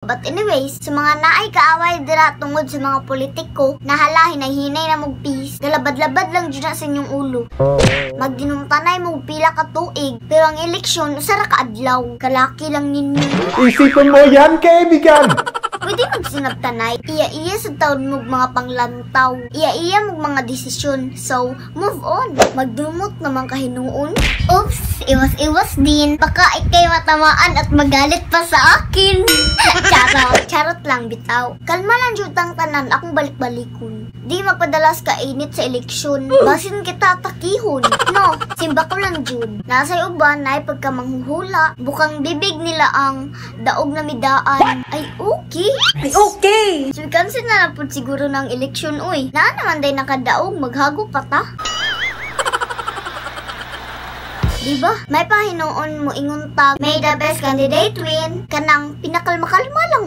But anyways, sa mga naay kaaway dira tungod sa mga politiko, nahala hinay-hinay na mong peace, galabad-labad lang dyan sa inyong ulo. Magdinumtanay mong pila ka tuig, pero ang eleksyon, usara ka adlaw. Kalaki lang ninyo. Isipin mo yan, kaibigan! Pwede magsinabtanay, iya-iya sa taon mong mga panglantaw, iya-iya mong mga desisyon, so move on. Magdumot naman kahinuon. Oops, iwas-iwas din, baka ikay matamaan at magalit pa sa akin. Charot lang bitaw. Kalma lang jud tang tanan, akong balik-balikon. Di magpadalas ka init sa eleksyon, basin kita takihon. No, simba ko lang jud. Nasa uban na pagkamanghuhula, bukang bibig nila ang daog na midaan. Ay okay. Ay, okay! So, cancel na po siguro ng eleksyon, uy. Na naman day nakadaog, maghago pa ta. Diba? May pahinoon mo ingon tag, may the best candidate win. Kanang pinakalma-kalma lang